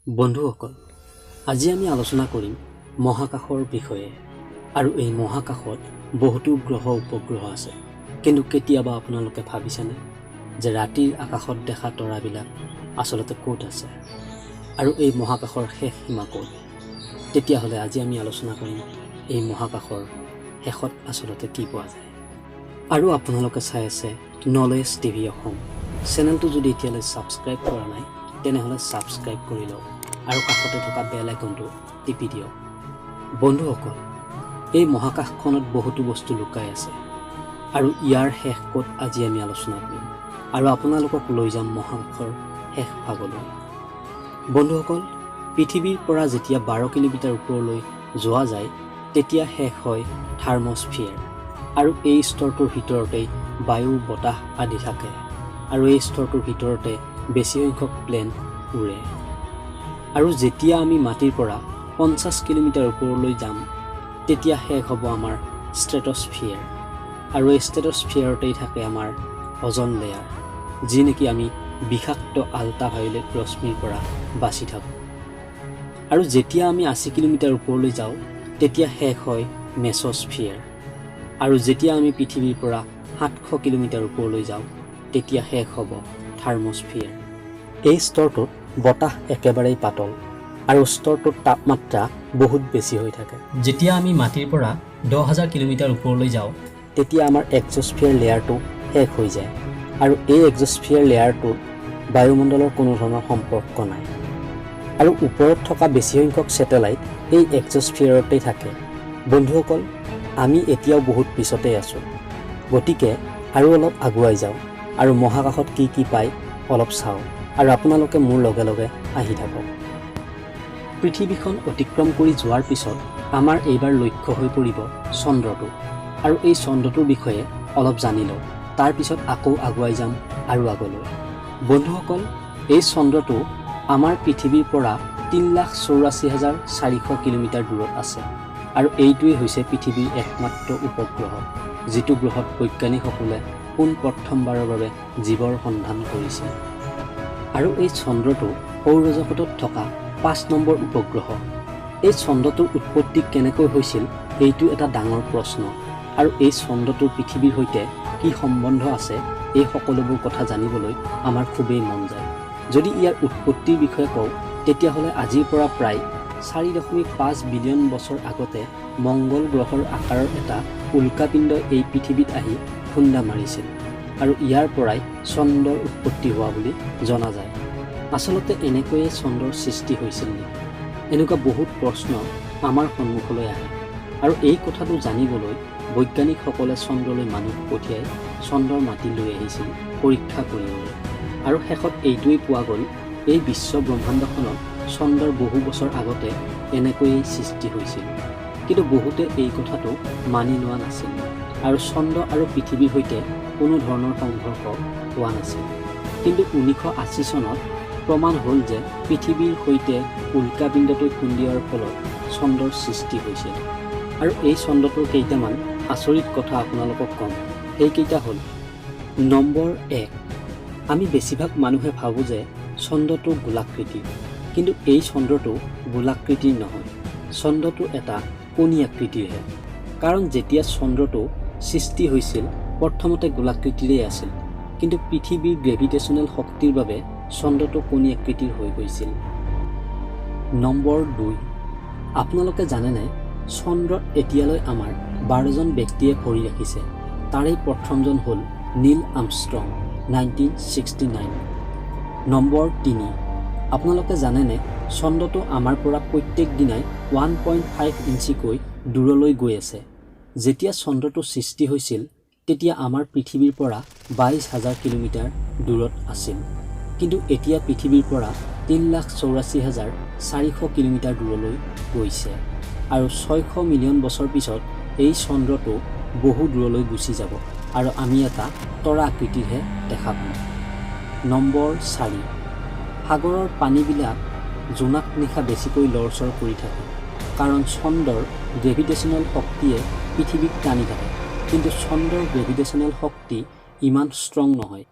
বন্ধুসকল, আজি আমি আলোচনা কৰিম মহাকাশৰ বিষয়ে। আৰু এই মহাকাশত বহুতো গ্ৰহ উপগ্ৰহ আছে, কিন্তু কেতিয়াবা আপোনালোকে ভাবিছেনে যে ৰাতিৰ আকাশত দেখা তৰাবিলাক আচলতে ক'ত আছে আৰু এই মহাকাশৰ শেষ সীমা ক'ত? তেতিয়াহ'লে আজি আমি আলোচনা কৰিম এই মহাকাশৰ শেষত আচলতে কি পোৱা যায়। আৰু আপোনালোকে চাই আছে knowledgeTVঅসম চেনেলটো যদি এতিয়ালৈ ছাবস্ক্ৰাইব কৰা নাই তেনেহ'লে ছাবস্ক্ৰাইব কৰি লওক আৰু কাষতে থকা বেল আইকনটো টিপি দিয়ক। বন্ধুসকল, এই মহাকাশখনত বহুতো বস্তু লুকাই আছে আৰু ইয়াৰ শেষ ক'ত আজি আমি আলোচনা কৰিম আৰু আপোনালোকক লৈ যাম মহাকাশৰ শেষ ভাগলৈ। বন্ধুসকল, পৃথিৱীৰ পৰা যেতিয়া 12 কিলোমিটাৰ ওপৰলৈ যোৱা যায় তেতিয়া শেষ হয় থাৰ্মস্ফিয়াৰ, আৰু এই স্তৰটোৰ ভিতৰতেই বায়ু বতাহ আদি থাকে আৰু এই স্তৰটোৰ ভিতৰতে বেছি সংখ্যক প্লেন উৰে। আৰু যেতিয়া আমি মাটিৰ পৰা 50 কিলোমিটাৰ ওপৰলৈ যাম তেতিয়া শেষ হ'ব আমাৰ ষ্ট্ৰেটস্ফিয়াৰ, আৰু এই ষ্ট্ৰেটস্ফিয়াৰতেই থাকে আমাৰ অজন লেয়াৰ, যি নেকি আমি বিষাক্ত আল্ট্ৰাভায়োলেট ৰশ্মিৰ পৰা বাচি থাকোঁ। আৰু যেতিয়া আমি 80 কিলোমিটাৰ ওপৰলৈ যাওঁ তেতিয়া শেষ হয় মেছস্ফিয়াৰ, আৰু যেতিয়া আমি পৃথিৱীৰ পৰা 700 কিলোমিটাৰ ওপৰলৈ যাওঁ তেতিয়া শেষ হ'ব থাৰ্মস্ফিয়াৰ। এই স্তৰটোত বতাহ একেবাৰেই পাতল আৰু স্তৰটোত তাপমাত্ৰা বহুত বেছি হৈ থাকে। যেতিয়া আমি মাটিৰ পৰা 10,000 কিলোমিটাৰ ওপৰলৈ যাওঁ তেতিয়া আমাৰ এক্সস্ফিয়াৰ লেয়াৰটো শেষ হৈ যায়, আৰু এই এক্সস্ফিয়াৰ লেয়াৰটোত বায়ুমণ্ডলৰ কোনো ধৰণৰ সম্পৰ্ক নাই, আৰু ওপৰত থকা বেছি সংখ্যক ছেটেলাইট এই এক্সস্ফিয়াৰতেই থাকে। বন্ধুসকল, আমি এতিয়াও বহুত পিছতেই আছোঁ, গতিকে আৰু অলপ আগুৱাই যাওঁ আৰু মহাকাশত কি কি পায় অলপ চাওঁ, আৰু আপোনালোকে মোৰ লগে লগে আহি থাকক। পৃথিৱীখন অতিক্ৰম কৰি যোৱাৰ পিছত আমাৰ এইবাৰ লক্ষ্য হৈ পৰিব চন্দ্ৰটো, আৰু এই চন্দ্ৰটোৰ বিষয়ে অলপ জানি লওঁ, তাৰপিছত আকৌ আগুৱাই যাম আৰু আগলৈ। বন্ধুসকল, এই চন্দ্ৰটো আমাৰ পৃথিৱীৰ পৰা 3,84,400 কিলোমিটাৰ দূৰত আছে, আৰু এইটোৱেই হৈছে পৃথিৱীৰ একমাত্ৰ উপগ্ৰহ, যিটো গ্ৰহত বৈজ্ঞানিকসকলে পোনপ্ৰথমবাৰৰ বাবে জীৱৰ সন্ধান কৰিছে। আৰু এই চন্দ্ৰটো সৌৰজগতত থকা 5 নম্বৰ উপগ্ৰহ। এই চন্দ্ৰটোৰ উৎপত্তি কেনেকৈ হৈছিল এইটো এটা ডাঙৰ প্ৰশ্ন, আৰু এই চন্দ্ৰটোৰ পৃথিৱীৰ সৈতে কি সম্বন্ধ আছে এই সকলোবোৰ কথা জানিবলৈ আমাৰ খুবেই মন যায়। যদি ইয়াৰ উৎপত্তিৰ বিষয়ে কওঁ তেতিয়াহ'লে আজিৰ পৰা প্ৰায় 4.5 বিলিয়ন বছৰ আগতে মংগল গ্ৰহৰ আকাৰৰ এটা উল্কাপিণ্ড এই পৃথিৱীত আহি খুন্দা মাৰিছিল, আৰু ইয়াৰ পৰাই চন্দ্ৰৰ উৎপত্তি হোৱা বুলি জনা যায়। আচলতে এনেকৈয়ে চন্দ্ৰৰ সৃষ্টি হৈছিল নেকি? এনেকুৱা বহুত প্ৰশ্ন আমাৰ সন্মুখলৈ আহে, আৰু এই কথাটো জানিবলৈ বৈজ্ঞানিকসকলে চন্দ্ৰলৈ মানুহ পঠিয়াই চন্দ্ৰৰ মাটি লৈ আহিছিল পৰীক্ষা কৰিবলৈ, আৰু শেষত এইটোৱেই পোৱা গ'ল এই বিশ্ব ব্ৰহ্মাণ্ডখনত চন্দ্ৰৰ বহু বছৰ আগতে এনেকৈয়ে সৃষ্টি হৈছিল। কিন্তু বহুতে এই কথাটো মানি লোৱা নাছিল, আৰু চন্দ্ৰ আৰু পৃথিৱীৰ সৈতে কোনো ধৰণৰ সংঘৰ্ষ হোৱা নাছিল। কিন্তু 1980 চনত প্ৰমাণ হ'ল যে পৃথিৱীৰ সৈতে উল্কাপিণ্ডটোৱে খুন্দিওৱাৰ ফলত চন্দ্ৰৰ সৃষ্টি হৈছিল। আৰু এই চন্দ্ৰটোৰ কেইটামান আচৰিত কথা আপোনালোকক ক'ম। সেইকেইটা হ'ল: নম্বৰ 1, আমি বেছিভাগ মানুহে ভাবোঁ যে চন্দ্ৰটো গোলাকৃতি, কিন্তু এই চন্দ্ৰটো গোলাকৃতিৰ নহয়, চন্দ্ৰটো এটা কণী আকৃতিৰহে। কাৰণ যেতিয়া চন্দ্ৰটো সৃষ্টি হৈছিল প্ৰথমতে গোলাকৃতিৰেই আছিল, কিন্তু পৃথিৱীৰ গ্ৰেভিটেশ্যনেল শক্তিৰ বাবে চন্দ্ৰটো কণী আকৃতিৰ হৈ গৈছিল। নম্বৰ 2, আপোনালোকে জানেনে চন্দ্ৰত এতিয়ালৈ আমাৰ 12জন ব্যক্তিয়ে ভৰি ৰাখিছে। তাৰে প্ৰথমজন হ'ল নীল আৰ্মষ্ট্ৰং 1969। নম্বৰ 3, আপোনালোকে জানেনে চন্দ্ৰটো আমাৰ পৰা প্ৰত্যেক দিনাই 1.5 ইঞ্চিকৈ দূৰলৈ গৈ আছে। যেতিয়া চন্দ্ৰটো সৃষ্টি হৈছিল তেতিয়া আমাৰ পৃথিৱীৰ পৰা 22,000 কিলোমিটাৰ দূৰত আছিল, কিন্তু এতিয়া পৃথিৱীৰ পৰা 3,84,400 কিলোমিটাৰ দূৰলৈ গৈছে, আৰু 600 মিলিয়ন বছৰ পিছত এই চন্দ্ৰটো বহু দূৰলৈ গুচি যাব, আৰু আমি এটা তৰা আকৃতিৰহে দেখা পাম। নম্বৰ 4, সাগৰৰ পানীবিলাক জোনাক নিশা বেছিকৈ লৰচৰ কৰি থাকে, কাৰণ চন্দ্ৰৰ গ্ৰেভিটেশ্যনেল শক্তিয়ে পৃথিৱীক টানি থাকে, কিন্তু চন্দ্ৰৰ গ্ৰেভিটেশ্যনেল শক্তি ইমান ষ্ট্ৰং নহয়,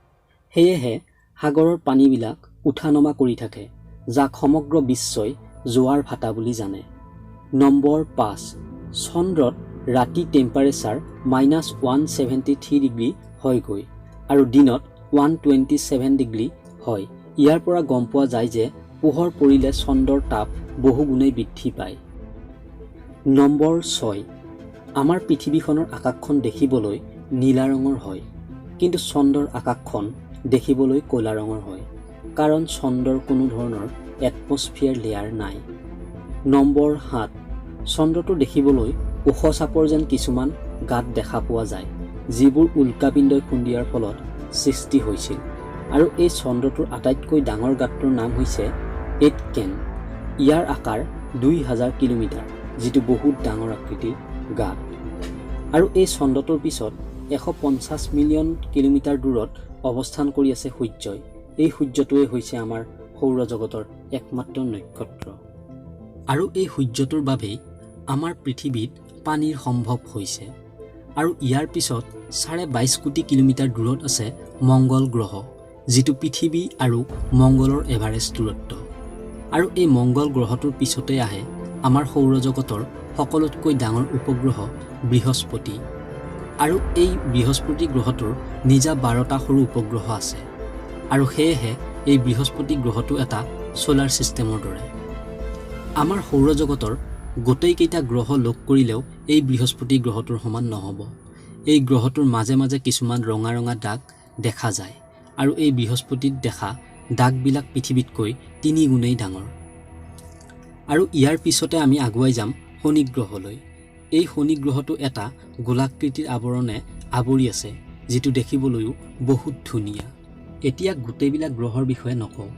সেয়েহে সাগৰৰ পানীবিলাক উঠা নমা কৰি থাকে, যাক সমগ্ৰ বিশ্বই জোৱাৰ ভাটা বুলি জানে। নম্বৰ 5, চন্দ্ৰত ৰাতি টেম্পাৰেচাৰ -173 ডিগ্ৰী হয়গৈ আৰু দিনত 127 ডিগ্ৰী হয়। ইয়াৰ পৰা গম পোৱা যায় যে পোহৰ পৰিলে চন্দ্ৰৰ তাপ বহুগুণেই বৃদ্ধি পায়। নম্বৰ 6, আমাৰ পৃথিৱীখনৰ আকাশখন দেখিবলৈ নীলা ৰঙৰ হয়, কিন্তু চন্দ্ৰৰ আকাশখন দেখিবলৈ ক'লা ৰঙৰ হয়, কাৰণ চন্দ্ৰৰ কোনো ধৰণৰ এটমস্ফিয়াৰ লেয়াৰ নাই। নম্বৰ 7, চন্দ্ৰটো দেখিবলৈ ওখ চাপৰ যেন কিছুমান গাঁত দেখা পোৱা যায়, যিবোৰ উল্কাপিণ্ডই খুন্দিয়াৰ ফলত সৃষ্টি হৈছিল। আৰু এই চন্দ্ৰটোৰ আটাইতকৈ ডাঙৰ গাঁতটোৰ নাম হৈছে 8 কেন। ইয়াৰ আকাৰ 2000 কিলোমিটাৰ, যিটো বহুত ডাঙৰ আকৃতিৰ গাঁত। আৰু এই চন্দ্ৰটোৰ পিছত 150 মিলিয়ন কিলোমিটাৰ দূৰত অৱস্থান কৰি আছে সূৰ্যই। এই সূৰ্যটোৱে হৈছে আমাৰ সৌৰজগতৰ একমাত্ৰ নক্ষত্ৰ। আৰু এই সূৰ্যটোৰ বাবেই আমাৰ পৃথিৱীত পানীৰ সম্ভৱ হৈছে। আৰু ইয়াৰ পিছত 22.5 কোটি কিলোমিটাৰ দূৰত আছে মংগল গ্ৰহ, যিটো পৃথিৱী আৰু মংগলৰ এভাৰেজ দূৰত্ব। আৰু এই মংগল গ্ৰহটোৰ পিছতে আহে আমাৰ সৌৰজগতৰ সকলোতকৈ ডাঙৰ উপগ্ৰহ বৃহস্পতি। আৰু এই বৃহস্পতি গ্ৰহটোৰ নিজা 12টা সৰু উপগ্ৰহ আছে। আৰু সেয়েহে এই বৃহস্পতি গ্ৰহটো এটা সোলাৰ চিষ্টেমৰ দৰে। আমাৰ সৌৰজগতৰ গোটেইকেইটা গ্ৰহ লগ কৰিলেও এই বৃহস্পতি গ্ৰহটোৰ সমান নহ'ব। এই গ্ৰহটোৰ মাজে মাজে কিছুমান ৰঙা ৰঙা দাগ দেখা যায়, আৰু এই বৃহস্পতিত দেখা দাগবিলাক পৃথিৱীতকৈ 3 গুণেই ডাঙৰ। আৰু ইয়াৰ পিছতে আমি আগুৱাই যাম শনি গ্ৰহলৈ। এই শনি গ্ৰহটো এটা গোলাকৃতিৰ আৱৰণে আৱৰি আছে, যিটো দেখিবলৈও বহুত ধুনীয়া। এতিয়া গোটেইবিলাক গ্ৰহৰ বিষয়ে নকওঁ,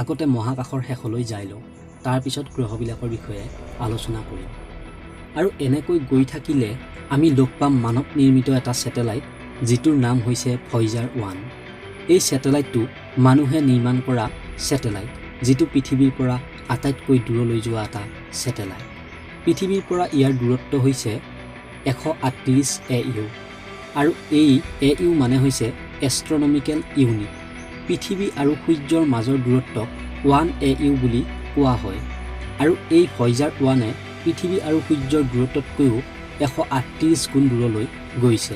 আগতে মহাকাশৰ শেষলৈ যাই লওঁ, তাৰপিছত গ্ৰহবিলাকৰ বিষয়ে আলোচনা কৰিম। আৰু এনেকৈ গৈ থাকিলে আমি লগ পাম মানৱ নিৰ্মিত এটা ছেটেলাইট, যিটোৰ নাম হৈছে ভয়েজাৰ 1। এই ছেটেলাইটটো মানুহে নিৰ্মাণ কৰা ছেটেলাইট, যিটো পৃথিৱীৰ পৰা আটাইতকৈ দূৰলৈ যোৱা এটা ছেটেলাইট। পৃথিৱীৰ পৰা ইয়াৰ দূৰত্ব হৈছে 138 AU, আৰু এই AU মানে হৈছে এষ্ট্ৰনমিকেল ইউনিট। পৃথিৱী আৰু সূৰ্যৰ মাজৰ দূৰত্বক 1 AU বুলি কোৱা হয়। আৰু এই ভয়েজাৰ 1এ পৃথিৱী আৰু সূৰ্যৰ দূৰত্বতকৈও 138 গুণ দূৰলৈ গৈছে।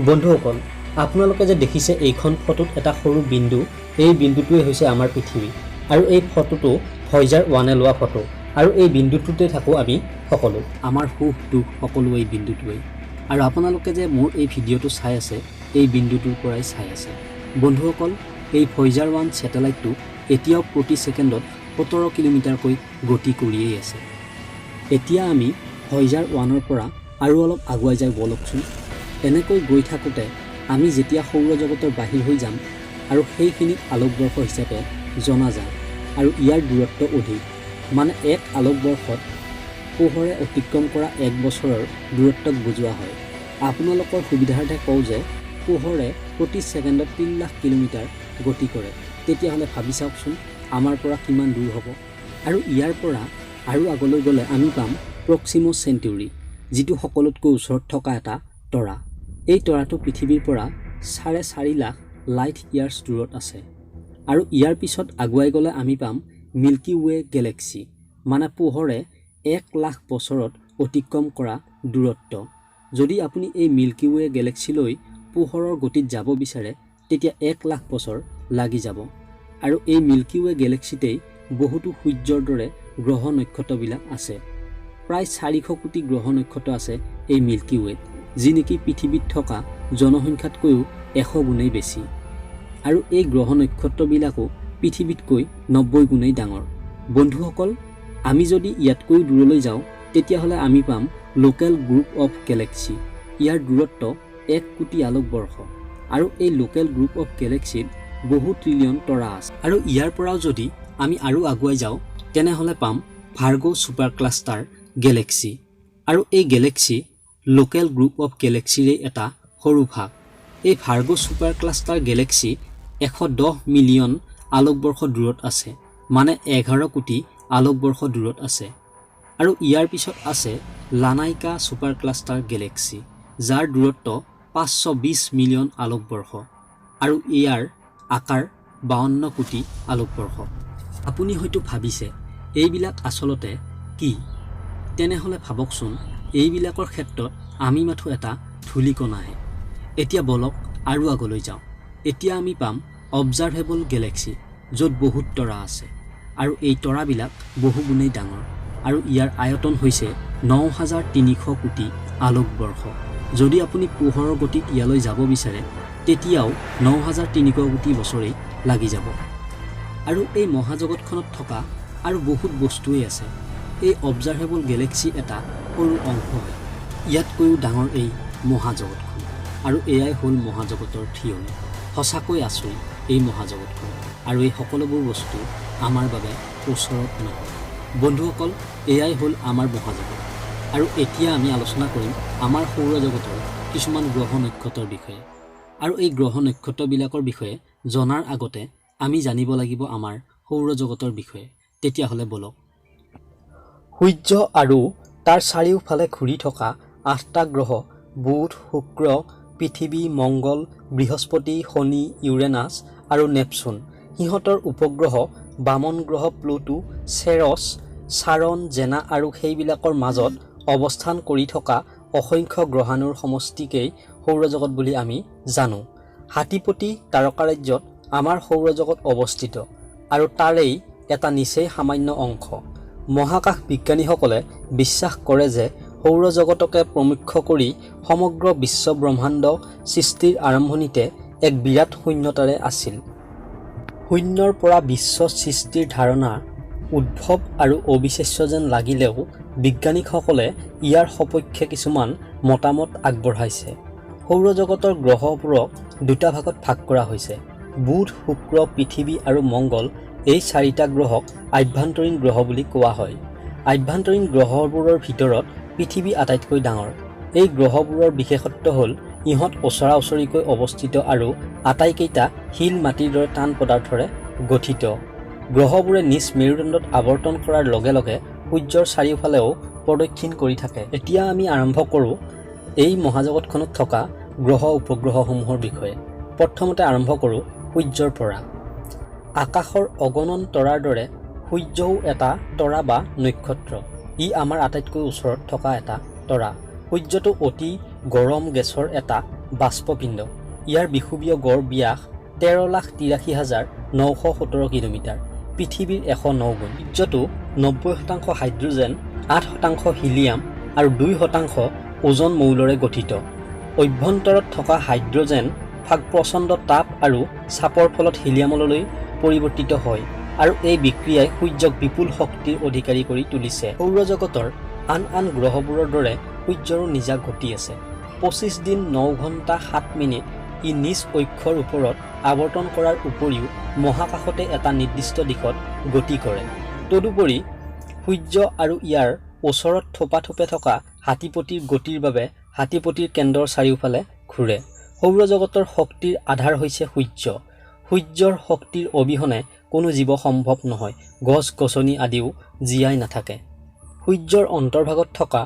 বন্ধুসকল, আপোনালোকে যে দেখিছে এইখন ফটোত এটা সৰু বিন্দু, এই বিন্দুটোৱে হৈছে আমাৰ পৃথিৱী। আৰু এই ফটোটো ভয়েজাৰ 1এ লোৱা ফটো। আৰু এই বিন্দুটোতে থাকোঁ আমি সকলো, আমাৰ সুখ দুখ সকলো এই বিন্দুটোৱেই। আৰু আপোনালোকে যে মোৰ এই ভিডিঅ'টো চাই আছে, এই বিন্দুটোৰ পৰাই চাই আছে। বন্ধুসকল, এই ভয়েজাৰ 1 ছেটেলাইটটো এতিয়াও প্ৰতি ছেকেণ্ডত 17 কিলোমিটাৰকৈ গতি কৰিয়েই আছে। এতিয়া আমি ভয়েজাৰ 1ৰ পৰা আৰু অলপ আগুৱাই যাই বলকচোন। এনেকৈ গৈ থাকোঁতে আমি যেতিয়া সৌৰজগতৰ বাহিৰ হৈ যাম, আৰু সেইখিনিক আলোকবৰ্ষ হিচাপে জনা যায়। আৰু ইয়াৰ দূৰত্ব অধিক, মানে এক আলোকবৰ্ষত পোহৰে অতিক্ৰম কৰা 1 বছৰৰ দূৰত্বক বুজোৱা হয়। আপোনালোকৰ সুবিধাৰ্থে কওঁ যে পোহৰে প্ৰতি ছেকেণ্ডত 3 লাখ কিলোমিটাৰ গতি কৰে। তেতিয়াহ'লে ভাবি চাওকচোন আমাৰ পৰা কিমান দূৰ হ'ব। আৰু ইয়াৰ পৰা আৰু আগলৈ গ'লে আমি পাম প্ৰক্সিমা চেণ্টাউৰি, যিটো সকলোতকৈ ওচৰত থকা এটা তৰা। এই তৰাটো পৃথিৱীৰ পৰা 4.5 লাখ লাইট ইয়াৰ্ছ দূৰত আছে। আৰু ইয়াৰ পিছত আগুৱাই গ'লে আমি পাম মিল্কি ৱে গেলেক্সি, মানে পোহৰে 1 লাখ বছৰত অতিক্ৰম কৰা দূৰত্ব। যদি আপুনি এই মিল্কি ৱে গেলেক্সিলৈ পোহৰৰ গতিত যাব বিচাৰে, তেতিয়া 1 লাখ বছৰ লাগি যাব। আৰু এই মিল্কি ৱে গেলেক্সিতেই বহুতো সূৰ্যৰ দৰে গ্ৰহ নক্ষত্ৰবিলাক আছে। প্ৰায় 400 কোটি গ্ৰহ নক্ষত্ৰ আছে এই মিল্কি ৱেত, যি নেকি পৃথিৱীত থকা জনসংখ্যাতকৈও 100 গুণেই বেছি। আৰু এই গ্ৰহ নক্ষত্ৰবিলাকো পৃথিৱীতকৈ 90 গুণেই ডাঙৰ। বন্ধুসকল, আমি যদি ইয়াতকৈ দূৰলৈ যাওঁ, তেতিয়াহ'লে আমি পাম লোকেল গ্ৰুপ অফ গেলেক্সি। ইয়াৰ দূৰত্ব 1 কোটি আলোকবৰ্ষ। আৰু এই লোকেল গ্ৰুপ অফ গেলেক্সিত বহু ট্ৰিলিয়ন তৰা আছে। আৰু ইয়াৰ পৰাও যদি আমি আৰু আগুৱাই যাওঁ, তেনেহ'লে পাম ভাৰ্গো ছুপাৰ ক্লাষ্টাৰ গেলেক্সি। আৰু এই গেলেক্সি লোকেল গ্ৰুপ অফ গেলেক্সিৰে এটা সৰু ভাগ। এই Virgo super cluster Galaxy 110 million আলোকবৰ্ষ দূৰত আছে, মানে 11 কোটি আলোকবৰ্ষ দূৰত আছে। আৰু ইয়াৰ পিছত আছে লানাইকা ছুপাৰ ক্লাষ্টাৰ গেলেক্সি, যাৰ দূৰত্ব 520 মিলিয়ন আলোকবৰ্ষ, আৰু ইয়াৰ আকাৰ 52 কোটি আলোকবৰ্ষ। আপুনি হয়তো ভাবিছে এইবিলাক আচলতে কি? তেনেহ'লে ভাবকচোন এইবিলাকৰ ক্ষেত্ৰত আমি মাথো এটা ধূলিকণাহে। এতিয়া বলক আৰু আগলৈ যাওঁ। এতিয়া আমি পাম অবজাৰ্ভেবল গেলেক্সি, য'ত বহুত তৰা আছে আৰু এই তৰাবিলাক বহুগুণেই ডাঙৰ আৰু ইয়াৰ আয়তন হৈছে ৯,৩০০ কোটি আলোকবৰ্ষ। যদি আপুনি পোহৰৰ গতিত ইয়ালৈ যাব বিচাৰে তেতিয়াও ৯,৩০০ কোটি বছৰেই লাগি যাব। আৰু এই মহাজগতখনত থকা আৰু বহুত বস্তুৱেই আছে। এই অবজাৰ্ভেবল গেলেক্সি এটা সৰু অংশ হয় ইয়াতকৈও ডাঙৰ এই মহাজগতখন, আৰু এয়াই হ'ল মহাজগতৰ থিয়ৰি। সঁচাকৈ আচৰিত এই মহাজগতখন, আৰু এই সকলোবোৰ বস্তু আমাৰ বাবে ওচৰত নহয়। বন্ধুসকল, এয়াই হ'ল আমাৰ মহাজগত। আৰু এতিয়া আমি আলোচনা কৰিম আমাৰ সৌৰজগতৰ কিছুমান গ্ৰহ নক্ষত্ৰৰ বিষয়ে। আৰু এই গ্ৰহ নক্ষত্ৰবিলাকৰ বিষয়ে জনাৰ আগতে আমি জানিব লাগিব আমাৰ সৌৰজগতৰ বিষয়ে। তেতিয়াহ'লে বলক। সূৰ্য আৰু তাৰ চাৰিওফালে ঘূৰি থকা 8টা গ্ৰহ বুধ, শুক্ৰ, পৃথিৱী, মংগল, বৃহস্পতি, শনি, ইউৰেনাছ আৰু নেপচুন। সিহঁতৰ উপগ্ৰহ বামন গ্ৰহ প্লুটো, চেৰছ, চাৰণ, জেনা আৰু সেইবিলাকৰ মাজত অৱস্থান কৰি থকা অসংখ্য গ্ৰহাণুৰ সমষ্টিকেই সৌৰজগত বুলি আমি জানো। হাতীপতি তাৰকাৰাজ্যত আমাৰ সৌৰজগত অৱস্থিত আৰু তাৰেই এটা নিচেই সামান্য অংশ। মহাকাশ বিজ্ঞানীসকলে বিশ্বাস কৰে যে সৌৰজগতকে প্ৰমুখ্য কৰি সমগ্ৰ বিশ্ব ব্ৰহ্মাণ্ড সৃষ্টিৰ আৰম্ভণিতে এক বিৰাট শূন্যতাৰে আছিল। শূন্যৰ পৰা বিশ্ব সৃষ্টিৰ ধাৰণা উদ্ভৱ আৰু অবিশ্বাস্য যেন লাগিলেও বিজ্ঞানীসকলে ইয়াৰ সপক্ষে কিছুমান মতামত আগবঢ়াইছে। সৌৰজগতৰ গ্ৰহবোৰক দুটা ভাগত ভাগ কৰা হৈছে। বুধ, শুক্ৰ, পৃথিৱী আৰু মংগল এই 4টা গ্ৰহক আভ্যন্তৰীণ গ্ৰহ বুলি কোৱা হয়। আভ্যন্তৰীণ গ্ৰহবোৰৰ ভিতৰত পৃথিৱী আটাইতকৈ ডাঙৰ। এই গ্ৰহবোৰৰ বিশেষত্ব হ'ল ইহঁত ওচৰা ওচৰিকৈ অৱস্থিত আৰু আটাইকেইটা শিল মাটিৰ দৰে টান পদাৰ্থৰে গঠিত। গ্ৰহবোৰে নিজ মেৰুদণ্ডত আৱৰ্তন কৰাৰ লগে লগে সূৰ্যৰ চাৰিওফালেও প্ৰদক্ষিণ কৰি থাকে। এতিয়া আমি আৰম্ভ কৰোঁ এই মহাজগতখনত থকা গ্ৰহ উপগ্ৰহসমূহৰ বিষয়ে। প্ৰথমতে আৰম্ভ কৰোঁ সূৰ্যৰ পৰা। আকাশৰ অগণন তৰাৰ দৰে সূৰ্যও এটা তৰা বা নক্ষত্ৰ। ই আমাৰ আটাইতকৈ ওচৰত থকা এটা তৰা। সূৰ্যটো অতি গৰম গেছৰ এটা বাষ্পপিণ্ড। ইয়াৰ বিষুৱীয় গড় ব্যাস 13,83,917 কিলোমিটাৰ, পৃথিৱীৰ 109 গুণ। সূৰ্যটো 90% হাইড্ৰজেন, 8% হিলিয়াম আৰু 2% ওজন মৌলৰে গঠিত। অভ্যন্তৰত থকা হাইড্ৰজেন ভাগ প্ৰচণ্ড তাপ আৰু চাপৰ ফলত হিলিয়ামলৈ পৰিৱৰ্তিত হয়, আৰু এই বিক্ৰিয়াই সূৰ্যক বিপুল শক্তিৰ অধিকাৰী কৰি তুলিছে। সৌৰজগতৰ আন আন গ্ৰহবোৰৰ দৰে সূৰ্যৰো নিজা গতি আছে। 25 দিন 9 ঘণ্টা 7 মিনিট ই নিজ অক্ষৰ ওপৰত আৱৰ্তন কৰাৰ উপৰিও মহাকাশতে এটা নিৰ্দিষ্ট দিশত গতি কৰে। তদুপৰি সূৰ্য আৰু ইয়াৰ ওচৰত থোপাথোপে থকা হাতীপতিৰ গতিৰ বাবে হাতীপতিৰ কেন্দ্ৰৰ চাৰিওফালে ঘূৰে। সৌৰজগতৰ শক্তিৰ আধাৰ হৈছে সূৰ্য। সূৰ্যৰ শক্তিৰ অবিহনে কোনো জীৱ সম্ভৱ নহয়, গছ-গছনি আদিও জীয়াই নাথাকে। সূৰ্যৰ অন্তৰ্ভাগত থকা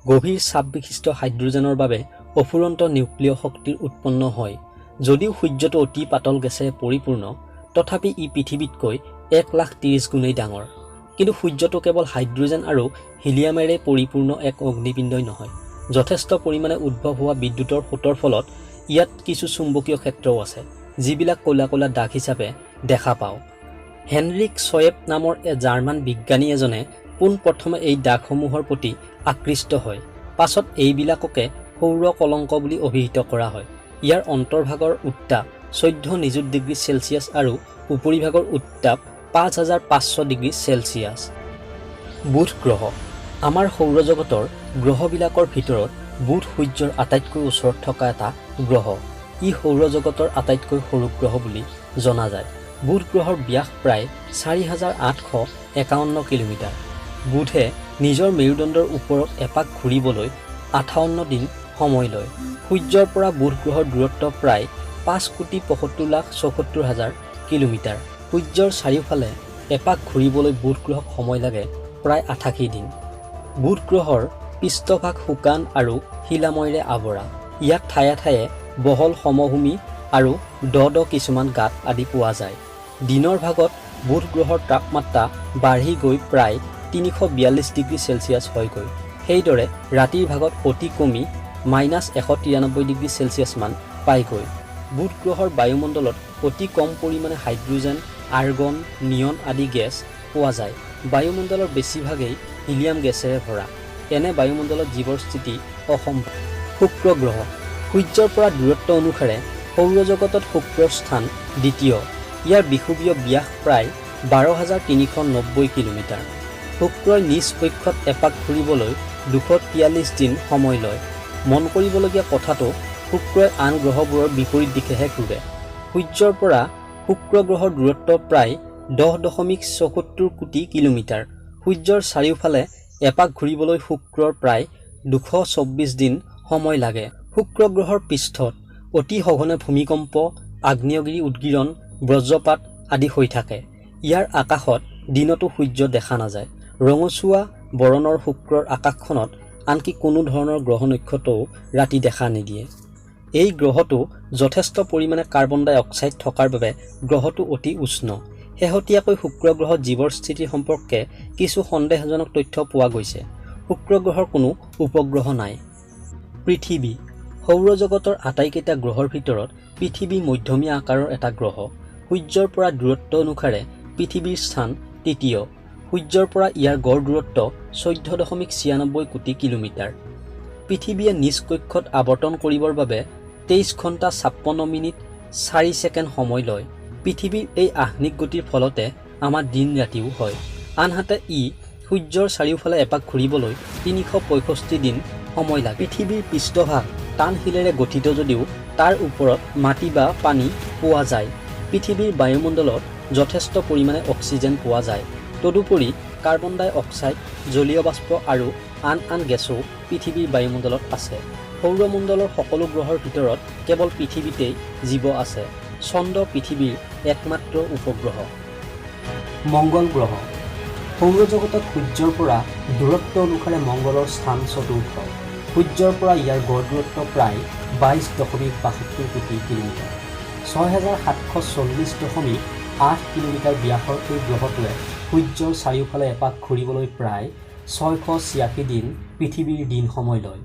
গভীৰ চাপ বিশিষ্ট হাইড্ৰজেনৰ বাবে অফুৰন্ত নিউক্লিয় শক্তিৰ উৎপন্ন হয়। যদিও সূৰ্যটো অতি পাতল গেছেৰে পৰিপূৰ্ণ, তথাপি ই পৃথিৱীতকৈ 1,30,000 গুণেই ডাঙৰ। কিন্তু সূৰ্যটো কেৱল হাইড্ৰজেন আৰু হিলিয়ামেৰে পৰিপূৰ্ণ এক অগ্নিপিণ্ডই নহয়। যথেষ্ট পৰিমাণে উদ্ভৱ হোৱা বিদ্যুতৰ সোঁতৰ ফলত ইয়াত কিছু চুম্বকীয় ক্ষেত্ৰও আছে, যিবিলাক ক'লা ক'লা দাগ হিচাপে দেখা পাওঁ। হেনৰিক ছয়েব নামৰ জাৰ্মান বিজ্ঞানী এজনে পোনপ্ৰথমে এই দাগসমূহৰ প্ৰতি আকৃষ্ট হয়। পাছত এইবিলাককে সৌৰ কলংক বুলি অভিহিত কৰা হয়। ইয়াৰ অন্তৰ্ভাগৰ উত্তাপ 14 নিযুত ডিগ্ৰী চেলছিয়াছ আৰু উপৰিভাগৰ উত্তাপ 5,500 ডিগ্ৰী চেলছিয়াছ। বুধ গ্ৰহ। আমাৰ সৌৰজগতৰ গ্ৰহবিলাকৰ ভিতৰত বুধ সূৰ্যৰ আটাইতকৈ ওচৰত থকা এটা গ্ৰহ। ই সৌৰজগতৰ আটাইতকৈ সৰু গ্ৰহ বুলি জনা যায়। বুধ গ্ৰহৰ ব্যাস প্ৰায় 4,851 কিলোমিটাৰ। বুধে নিজৰ মেৰুদণ্ডৰ ওপৰত এপাক ঘূৰিবলৈ 58 দিন সময় লয়। সূৰ্যৰ পৰা বুধ গ্ৰহৰ দূৰত্ব প্ৰায় 5,75,74,000 কিলোমিটাৰ। সূৰ্যৰ চাৰিওফালে এপাক ঘূৰিবলৈ বুধ গ্ৰহক সময় লাগে প্ৰায় 88 দিন। বুধ গ্ৰহৰ পৃষ্ঠভাগ শুকান আৰু শিলাময়ৰে আৱৰা। ইয়াত ঠায়ে ঠায়ে বহল সমভূমি আৰু দ কিছুমান গাঁত আদি পোৱা যায়। দিনৰ ভাগত বুধ গ্ৰহৰ তাপমাত্ৰা বাঢ়ি গৈ প্ৰায় 342 ডিগ্ৰী চেলচিয়াছ হয়গৈ। সেইদৰে ৰাতিৰ ভাগত অতি কমি -193 ডিগ্ৰী চেলচিয়াছ মান পায়গৈ। বুধ গ্ৰহৰ বায়ুমণ্ডলত অতি কম পৰিমাণে হাইড্ৰোজেন, আৰ্গন, নিয়ন আদি গেছ পোৱা যায়। বায়ুমণ্ডলৰ বেছিভাগেই হিলিয়াম গেছেৰে ভৰা। এনে বায়ুমণ্ডলত জীৱৰ স্থিতি অসম্ভৱ। শুক্ৰ গ্ৰহ। সূৰ্যৰ পৰা দূৰত্ব অনুসাৰে সৌৰজগতত শুক্ৰৰ স্থান দ্বিতীয়। ইয়াৰ বিষুৱীয় ব্যাস প্ৰায় 12,390 কিলোমিটাৰ। শুক্ৰই নিজ কক্ষত এপাক ঘূৰিবলৈ 243 দিন সময় লয়। মন কৰিবলগীয়া কথাটো, শুক্ৰই আন গ্ৰহবোৰৰ বিপৰীত দিশেহে ঘূৰে। সূৰ্যৰ পৰা শুক্ৰ গ্ৰহৰ দূৰত্ব প্ৰায় 10.74 কোটি কিলোমিটাৰ। সূৰ্যৰ চাৰিওফালে এপাক ঘূৰিবলৈ শুক্ৰৰ প্ৰায় 224 দিন সময় লাগে। শুক্ৰ গ্ৰহৰ পৃষ্ঠত অতি সঘনে ভূমিকম্প, আগ্নেয়গিৰি উদগীৰণ, বজ্ৰপাত আদি হৈ থাকে। ইয়াৰ আকাশত দিনতো সূৰ্য দেখা নাযায়। ৰঙচুৱা বৰণৰ শুক্ৰৰ আকাশখনত আনকি কোনো ধৰণৰ গ্ৰহ নক্ষত্ৰও ৰাতি দেখা নিদিয়ে। এই গ্ৰহটো যথেষ্ট পৰিমাণে কাৰ্বন ডাই অক্সাইড থকাৰ বাবে গ্ৰহটো অতি উষ্ণ। শেহতীয়াকৈ শুক্ৰ গ্ৰহত জীৱৰ স্থিতি সম্পৰ্কে কিছু সন্দেহজনক তথ্য পোৱা গৈছে। শুক্ৰ গ্ৰহৰ কোনো উপগ্ৰহ নাই। পৃথিৱী। সৌৰজগতৰ আটাইকেইটা গ্ৰহৰ ভিতৰত পৃথিৱী মধ্যমীয়া আকাৰৰ এটা গ্ৰহ। সূৰ্যৰ পৰা দূৰত্ব অনুসাৰে পৃথিৱীৰ স্থান তৃতীয়। সূৰ্যৰ পৰা ইয়াৰ গড় দূৰত্ব 14.96 কোটি কিলোমিটাৰ। পৃথিৱীয়ে নিজ কক্ষত আৱৰ্তন কৰিবৰ বাবে 23 ঘণ্টা 56 মিনিট 4 ছেকেণ্ড সময় লয়। পৃথিৱীৰ এই আহ্নিক গতিৰ ফলতে আমাৰ দিন ৰাতিও হয়। আনহাতে ই সূৰ্যৰ চাৰিওফালে এপাক ঘূৰিবলৈ 365 দিন সময় লাগে। পৃথিৱীৰ পৃষ্ঠভাগ টান শিলেৰে গঠিত যদিও তাৰ ওপৰত মাটি বা পানী পোৱা যায়। পৃথিৱীৰ বায়ুমণ্ডলত যথেষ্ট পৰিমাণে অক্সিজেন পোৱা যায়। তদুপৰি কাৰ্বন ডাই অক্সাইড, জলীয় বাষ্প আৰু আন আন গেছো পৃথিৱীৰ বায়ুমণ্ডলত আছে। সৌৰমণ্ডলৰ সকলো গ্ৰহৰ ভিতৰত কেৱল পৃথিৱীতেই জীৱ আছে। চন্দ্ৰ পৃথিৱীৰ একমাত্ৰ উপগ্ৰহ। মংগল গ্ৰহ। সৌৰজগতত সূৰ্যৰ পৰা দূৰত্ব অনুসাৰে মংগলৰ স্থান চতুৰ্থ। সূৰ্যৰ পৰা ইয়াৰ গড় দূৰত্ব প্ৰায় 22.72 কোটি কিলোমিটাৰ। 6,740.8 কিলোমিটাৰ ব্যাসৰ এই গ্ৰহটোৱে সূৰ্যৰ চাৰিওফালে এপাক ঘূৰিবলৈ প্ৰায় 686 দিন পৃথিৱীৰ দিন সময় লয়।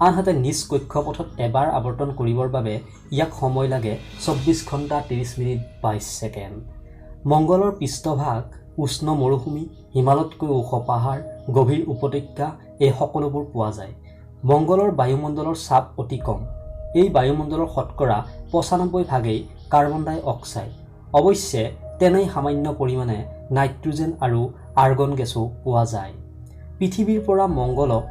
আনহাতে নিজ কক্ষপথত এবাৰ আৱৰ্তন কৰিবৰ বাবে ইয়াক সময় লাগে 24 ঘণ্টা 30 মিনিট 22 ছেকেণ্ড। মংগলৰ পৃষ্ঠভাগ উষ্ণ মৰুভূমি, হিমালয়তকৈ ওখ পাহাৰ, গভীৰ উপত্যকা এই সকলোবোৰ পোৱা যায়। মংগলৰ বায়ুমণ্ডলৰ চাপ অতি কম। এই বায়ুমণ্ডলৰ শতকৰা 95% কাৰ্বন ডাই অক্সাইড। অৱশ্যে তেনেই সামান্য পৰিমাণে নাইট্ৰোজেন আৰু আৰ্গন গেছো পোৱা যায়। পৃথিৱীৰ পৰা মংগলক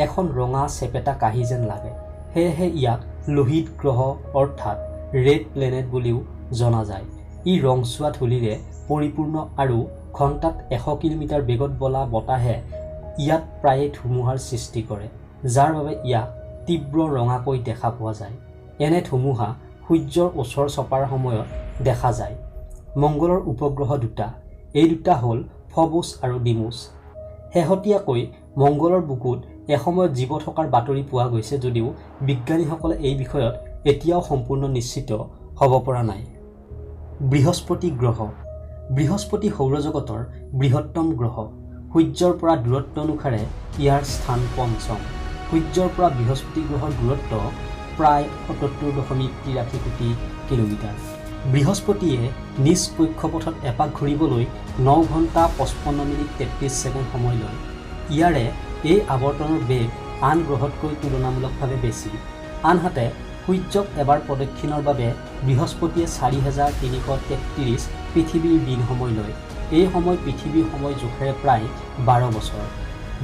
এখন ৰঙা চেপেটা কাহি যেন লাগে। সেয়েহে ইয়াক লোহিত গ্ৰহ অৰ্থাৎ ৰেড প্লেনেট বুলিও জনা যায়। ই ৰংচুৱা ধূলিৰে পৰিপূৰ্ণ আৰু ঘণ্টাত 100 কিলোমিটাৰ বেগত বলা বতাহে ইয়াত প্ৰায়ে ধুমুহাৰ সৃষ্টি কৰে, যাৰ বাবে ইয়াক তীব্ৰ ৰঙাকৈ দেখা পোৱা যায়। এনে ধুমুহা সূৰ্যৰ ওচৰ চপাৰ সময়ত দেখা যায়। মংগলৰ উপগ্ৰহ দুটা। এই দুটা হ'ল ফবুছ আৰু ডিমোছ। শেহতীয়াকৈ মংগলৰ বুকুত এসময়ত জীৱ থকাৰ বাতৰি পোৱা গৈছে যদিও বিজ্ঞানীসকলে এই বিষয়ত এতিয়াও সম্পূৰ্ণ নিশ্চিত হ'ব পৰা নাই। বৃহস্পতি গ্ৰহ। বৃহস্পতি সৌৰজগতৰ বৃহত্তম গ্ৰহ। সূৰ্যৰ পৰা দূৰত্ব অনুসাৰে ইয়াৰ স্থান পঞ্চম। সূৰ্যৰ পৰা বৃহস্পতি গ্ৰহৰ দূৰত্ব প্ৰায় 77.83 কোটি কিলোমিটাৰ। বৃহস্পতিয়ে নিজ কক্ষপথত এপাক ঘূৰিবলৈ 9 ঘণ্টা 55 মিনিট 33 ছেকেণ্ড সময় লয়। ইয়াৰে এই আৱৰ্তনৰ বেগ আন গ্ৰহতকৈ তুলনামূলকভাৱে বেছি। আনহাতে সূৰ্যক এবাৰ প্ৰদক্ষিণৰ বাবে বৃহস্পতিয়ে 4,333 পৃথিৱীৰ দিন সময় লয়। এই সময় পৃথিৱীৰ সময় জোখেৰে প্ৰায় 12 বছৰ।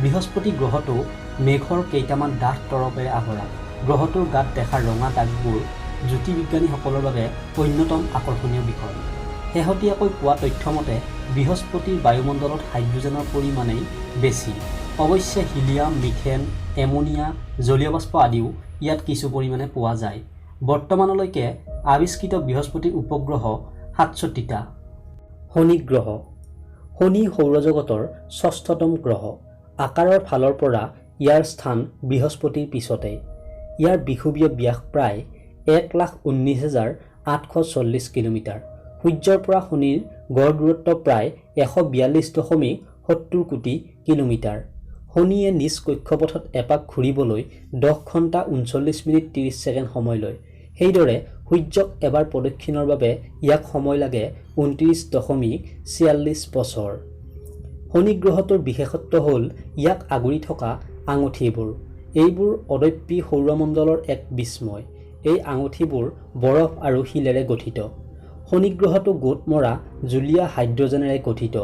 বৃহস্পতি গ্ৰহটো মেঘৰ কেইটামান ডাঠ তৰপেৰে আৱৰা। গ্ৰহটোৰ গাত দেখা ৰঙা দাগবোৰ জ্যোতিৰ্বিজ্ঞানীসকলৰ বাবে অন্যতম আকৰ্ষণীয় বিষয়। শেহতীয়াকৈ পোৱা তথ্যমতে বৃহস্পতিৰ বায়ুমণ্ডলত হাইড্ৰোজেনৰ পৰিমাণেই বেছি। অৱশ্যে হিলিয়াম, মিথেন, এমনিয়া, জলীয় বাষ্প আদিও ইয়াত কিছু পৰিমাণে পোৱা যায়। বৰ্তমানলৈকে আৱিষ্কৃত বৃহস্পতিৰ উপগ্ৰহ 67টা। শনি গ্ৰহ। শনি সৌৰজগতৰ 6ৰ্থতম গ্ৰহ। আকাৰৰ ফালৰ পৰা ইয়াৰ স্থান বৃহস্পতিৰ পিছতে। ইয়াৰ বিষুৱীয় ব্যাস প্ৰায় 1,19,840 কিলোমিটাৰ। সূৰ্যৰ পৰা শনিৰ গড় দূৰত্ব প্ৰায় 142.70 কোটি কিলোমিটাৰ। শনিয়ে নিজ কক্ষপথত এপাক ঘূৰিবলৈ 10 ঘণ্টা 39 মিনিট 30 ছেকেণ্ড সময় লয়। সেইদৰে সূৰ্যক এবাৰ প্ৰদক্ষিণৰ বাবে ইয়াক সময় লাগে 29.46 বছৰ। শনি গ্ৰহটোৰ বিশেষত্ব হ'ল ইয়াক আগুৰি থকা আঙুঠিবোৰ। এইবোৰ অদপ্য সৌৰমণ্ডলৰ এক বিস্ময়। এই আঙুঠিবোৰ বৰফ আৰু শিলেৰে গঠিত। শনি গ্ৰহটো গোট মৰা জুলীয়া হাইড্ৰজেনেৰে গঠিত।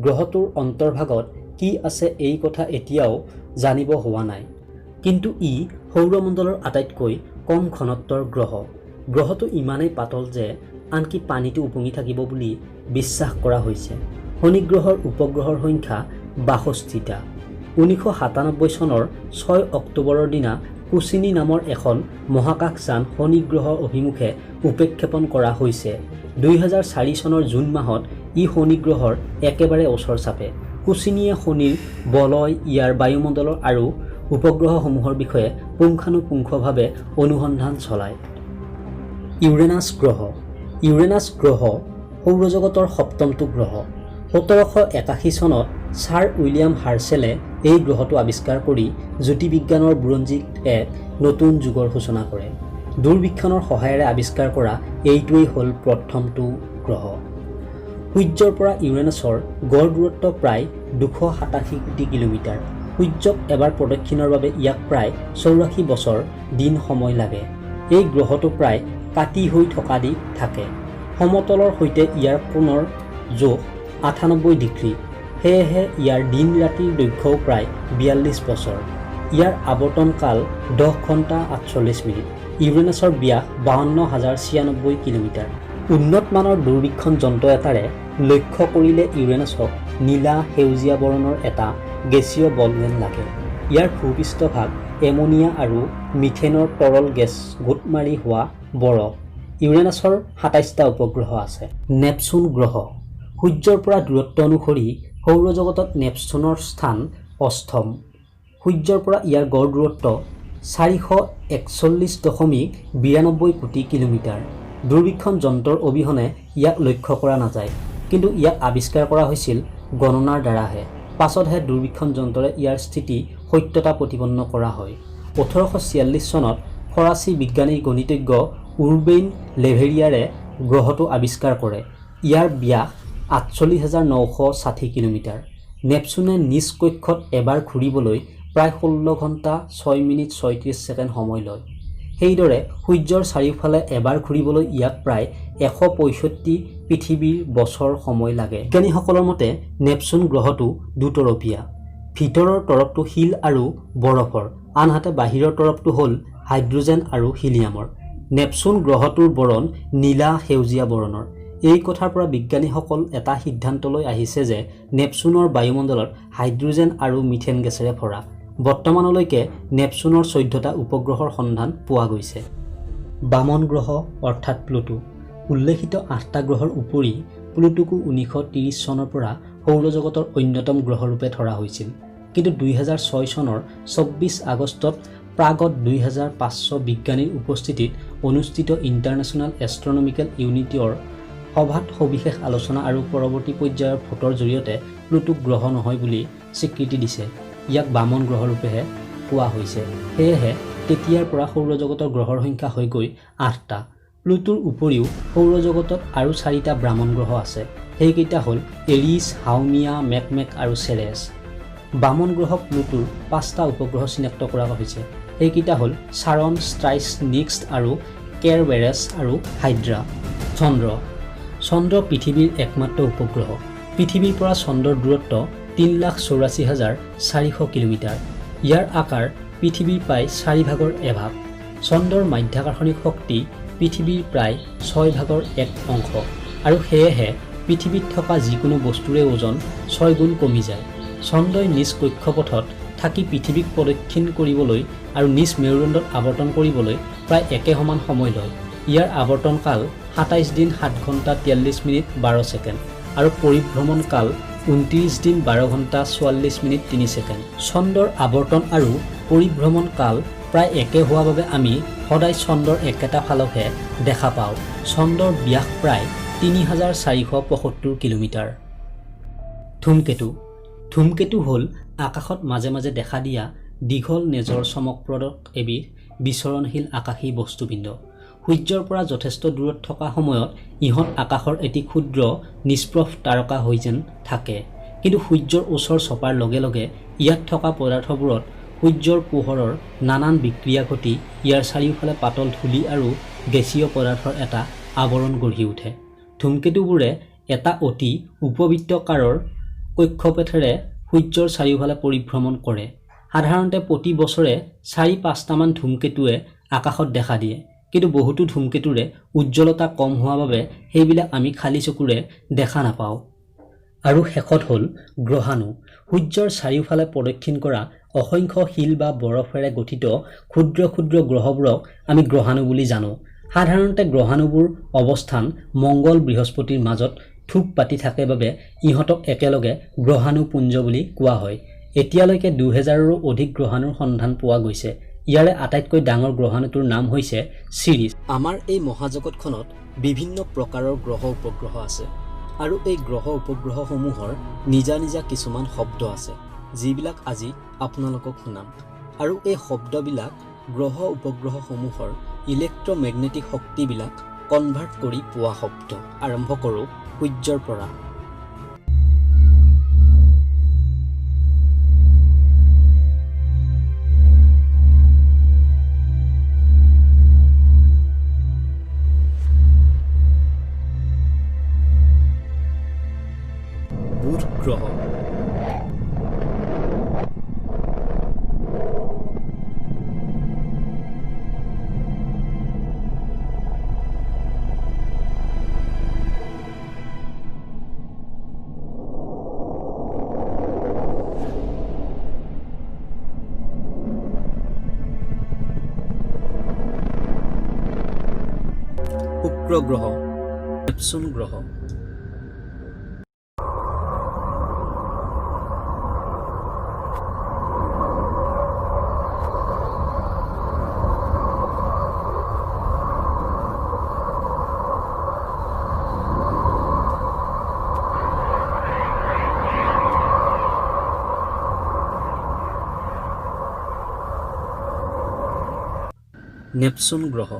গ্ৰহটোৰ অন্তৰ্ভাগত কি আছে এই কথা এতিয়াও জানিব হোৱা নাই, কিন্তু ই সৌৰমণ্ডলৰ আটাইতকৈ কম ঘনত্বৰ গ্ৰহ। গ্ৰহটো ইমানেই পাতল যে আনকি পানীটো উপঙি থাকিব বুলি বিশ্বাস কৰা হৈছে। শনি গ্ৰহৰ উপগ্ৰহৰ সংখ্যা 62টা। 1997 চনৰ 6 অক্টোবৰৰ দিনা কুচিনি নামৰ এখন মহাকাশযান শনি গ্ৰহৰ অভিমুখে উৎক্ষেপণ কৰা হৈছে। 2004 চনৰ জুন মাহত ই শনি গ্ৰহৰ একেবাৰে ওচৰ চাপে। কুচিনিয়ে শনিৰ বলয়, ইয়াৰ বায়ুমণ্ডল আৰু উপগ্ৰহসমূহৰ বিষয়ে পুংখানুপুংখভাৱে অনুসন্ধান চলায়। ইউৰেনাছ গ্ৰহ। ইউৰেনাছ গ্ৰহ সৌৰজগতৰ 7মটো গ্ৰহ। 1781 চনত ছাৰ উইলিয়াম হাৰ্শ্বেলে এই গ্ৰহটো আৱিষ্কাৰ কৰি জ্যোতিৰ্বিজ্ঞানৰ বুৰঞ্জীত এক নতুন যুগৰ সূচনা কৰে। দূৰবীক্ষণৰ সহায়েৰে আৱিষ্কাৰ কৰা এইটোৱেই হ'ল প্ৰথমটো গ্ৰহ। সূৰ্যৰ পৰা ইউৰেনাছৰ গড় দূৰত্ব প্ৰায় 287 কোটি কিলোমিটাৰ। সূৰ্যক এবাৰ প্ৰদক্ষিণৰ বাবে ইয়াক প্ৰায় 84 বছৰ দিন সময় লাগে। এই গ্ৰহটো প্ৰায় কাটি হৈ থকা দি থাকে। সমতলৰ সৈতে ইয়াৰ কোণৰ জোখ 98 ডিগ্ৰী। সেয়েহে ইয়াৰ দিন ৰাতিৰ দৈৰ্ঘ্যও প্ৰায় 42 বছৰ। ইয়াৰ আৱৰ্তন কাল 10 ঘণ্টা 48 মিনিট। ইউৰেনাছৰ ব্যাস 52,096 কিলোমিটাৰ। উন্নত মানৰ দূৰবীক্ষণ যন্ত্ৰ এটাৰে লক্ষ্য কৰিলে ইউৰেনাছক নীলা সেউজীয়া বৰণৰ এটা গেছীয় বল যেন লাগে। ইয়াৰ ভূপৃষ্ঠভাগ এমনিয়া আৰু মিথেনৰ তৰল গেছ গোট মাৰি হোৱা বৰফ। ইউৰেনাছৰ 27টা উপগ্ৰহ আছে। নেপচুন গ্ৰহ। সূৰ্যৰ পৰা দূৰত্ব অনুসৰি সৌৰজগতত নেপচুনৰ স্থান 8ম। সূৰ্যৰ পৰা ইয়াৰ গড় দূৰত্ব 441.92 কোটি কিলোমিটাৰ। দূৰবীক্ষণ যন্ত্ৰৰ অবিহনে ইয়াক লক্ষ্য কৰা নাযায়, কিন্তু ইয়াক আৱিষ্কাৰ কৰা হৈছিল গণনাৰ দ্বাৰাহে। পাছতহে দূৰবীক্ষণ যন্ত্ৰৰে ইয়াৰ স্থিতি সত্যতা প্ৰতিপন্ন কৰা হয়। 1846 চনত ফৰাচী বিজ্ঞানী গণিতজ্ঞ উৰবেইন লেভেৰিয়াৰে গ্ৰহটো আৱিষ্কাৰ কৰে। ইয়াৰ ব্যাস 48,960 কিলোমিটাৰ। নেপচুনে নিজ কক্ষত এবাৰ ঘূৰিবলৈ প্ৰায় 16 ঘণ্টা 6 মিনিট 36 ছেকেণ্ড সময় লয়। সেইদৰে সূৰ্যৰ চাৰিওফালে এবাৰ ঘূৰিবলৈ ইয়াক প্ৰায় 165 পৃথিৱীৰ বছৰ সময় লাগে। বিজ্ঞানীসকলৰ মতে নেপচুন গ্ৰহটো দুতৰপীয়া। ভিতৰৰ তৰফটো শিল আৰু বৰফৰ, আনহাতে বাহিৰৰ তৰফটো হ'ল হাইড্ৰজেন আৰু হিলিয়ামৰ। নেপচুন গ্ৰহটোৰ বৰণ নীলা সেউজীয়া বৰণৰ। এই কথাৰ পৰা বিজ্ঞানীসকল এটা সিদ্ধান্তলৈ আহিছে যে নেপচুনৰ বায়ুমণ্ডলত হাইড্ৰজেন আৰু মিথেন গেছেৰে ভৰা। বৰ্তমানলৈকে নেপচুনৰ 14টা উপগ্ৰহৰ সন্ধান পোৱা গৈছে। বামন গ্ৰহ অৰ্থাৎ প্লুটো। উল্লেখিত 8টা গ্ৰহৰ উপৰি প্লুটোকো 1930 চনৰ পৰা সৌৰজগতৰ অন্যতম গ্ৰহৰূপে ধৰা হৈছিল, কিন্তু 2006 চনৰ 24 আগষ্টত প্ৰাগত 2500 বিজ্ঞানীৰ উপস্থিতিত অনুষ্ঠিত ইণ্টাৰনেশ্যনেল এষ্ট্ৰনমিকেল ইউনিটিৰ সভাত সবিশেষ আলোচনা আৰু পৰৱৰ্তী পৰ্যায়ৰ ভোটৰ জৰিয়তে প্লুটোক গ্ৰহ নহয় বুলি স্বীকৃতি দিছে। ইয়াক বামন গ্ৰহৰূপেহে কোৱা হৈছে। সেয়েহে তেতিয়াৰ পৰা সৌৰজগতৰ গ্ৰহৰ সংখ্যা হৈ গৈ 8টা। প্লুটোৰ উপৰিও সৌৰজগতত আৰু 4টা বামন গ্ৰহ আছে। সেইকেইটা হ'ল এৰিছ, হাউমিয়া, মেকমেক আৰু চেৰেছ। বামন গ্ৰহ প্লুটোৰ 5টা উপগ্ৰহ চিনাক্ত কৰা হৈছে। সেইকেইটা হ'ল চাৰন, ষ্ট্ৰাইচ, নিক্সট আৰু কেৰবেৰেছ আৰু হাইড্ৰা। চন্দ্ৰ। চন্দ্ৰ পৃথিৱীৰ একমাত্ৰ উপগ্ৰহ। পৃথিৱীৰ পৰা চন্দ্ৰৰ দূৰত্ব 3,84,400 কিলোমিটাৰ। ইয়াৰ আকাৰ পৃথিৱীৰ প্ৰায় 4 ভাগৰ এভাগ। চন্দ্ৰৰ মাধ্যাকৰ্ষণিক শক্তি পৃথিৱীৰ প্ৰায় 6 ভাগৰ 1 অংশ, আৰু সেয়েহে পৃথিৱীত থকা যিকোনো বস্তুৰে ওজন 6 গুণ কমি যায়। চন্দ্ৰই নিজ কক্ষপথত থাকি পৃথিৱীক প্ৰদক্ষিণ কৰিবলৈ আৰু নিজ মেৰুদণ্ডত আৱৰ্তন কৰিবলৈ প্ৰায় একে সমান সময় লয়। ইয়াৰ আৱৰ্তন কাল 27 দিন 7 ঘণ্টা 43 মিনিট 12 ছেকেণ্ড আৰু পৰিভ্ৰমণ কাল 29 দিন 12 ঘণ্টা 44 মিনিট 3 ছেকেণ্ড। চন্দ্ৰৰ আৱৰ্তন আৰু পৰিভ্ৰমণ কাল প্ৰায় একে হোৱাৰ বাবে আমি সদায় চন্দ্ৰৰ একেটা ফালকহে দেখা পাওঁ। চন্দ্ৰৰ ব্যাস প্ৰায় 3475 কিলোমিটাৰ। ধূমকেতু হ'ল আকাশত মাজে মাজে দেখা দিয়া দীঘল নেজৰ চমকপ্ৰদ এবিধ বিচৰণশীল আকাশী বস্তুপিণ্ড। সূৰ্যৰ পৰা যথেষ্ট দূৰত থকা সময়ত ইহঁত আকাশৰ এটি ক্ষুদ্ৰ নিষ্প্ৰভ তাৰকা হৈ যেন থাকে, কিন্তু সূৰ্যৰ ওচৰ চপাৰ লগে লগে ইয়াত থকা পদাৰ্থবোৰত সূৰ্যৰ পোহৰৰ নানান বিক্ৰিয়া ঘটি ইয়াৰ চাৰিওফালে পাতল ধূলি আৰু গেছীয় পদাৰ্থৰ এটা আৱৰণ গঢ়ি উঠে। ধূমকেতুবোৰে এটা অতি উপবৃত্তাকাৰৰ কক্ষপথেৰে সূৰ্যৰ চাৰিওফালে পৰিভ্ৰমণ কৰে। সাধাৰণতে প্ৰতি বছৰে ৪-৫টামান ধূমকেতুৱে আকাশত দেখা দিয়ে, কিন্তু বহুতো ধূমকেতুৰে উজ্জ্বলতা কম হোৱা বাবে সেইবিলাক আমি খালী চকুৰে দেখা নাপাওঁ। আৰু শেষত হ'ল গ্ৰহাণু। সূৰ্যৰ চাৰিওফালে প্ৰদক্ষিণ কৰা অসংখ্য শিল বা বৰফেৰে গঠিত ক্ষুদ্ৰ ক্ষুদ্ৰ গ্ৰহবোৰক আমি গ্ৰহাণু বুলি জানো। সাধাৰণতে গ্ৰহাণুবোৰ অৱস্থান মংগল বৃহস্পতিৰ মাজত থোপ পাতি থাকে বাবে ইহঁতক একেলগে গ্ৰহাণুপুঞ্জ বুলি কোৱা হয়। এতিয়ালৈকে ২০০০ৰো অধিক গ্ৰহাণুৰ সন্ধান পোৱা গৈছে। ইয়াৰে আটাইতকৈ ডাঙৰ গ্ৰহাণুটোৰ নাম হৈছে চিৰিছ। আমাৰ এই মহাজগতখনত বিভিন্ন প্ৰকাৰৰ গ্ৰহ উপগ্ৰহ আছে, আৰু এই গ্ৰহ উপগ্ৰহসমূহৰ নিজা নিজা কিছুমান শব্দ আছে, যিবিলাক আজি আপোনালোকক শুনাম। আৰু এই শব্দবিলাক গ্ৰহ উপগ্ৰহসমূহৰ ইলেক্ট্ৰমেগনেটিক শক্তিবিলাক কনভাৰ্ট কৰি পোৱা শব্দ। আৰম্ভ কৰোঁ সূৰ্যৰ পৰা। বুধ গ্ৰহ। শুক্ৰ গ্ৰহ, নেপচুন গ্ৰহ। নেপচুন গ্ৰহ।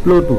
প্লুটো।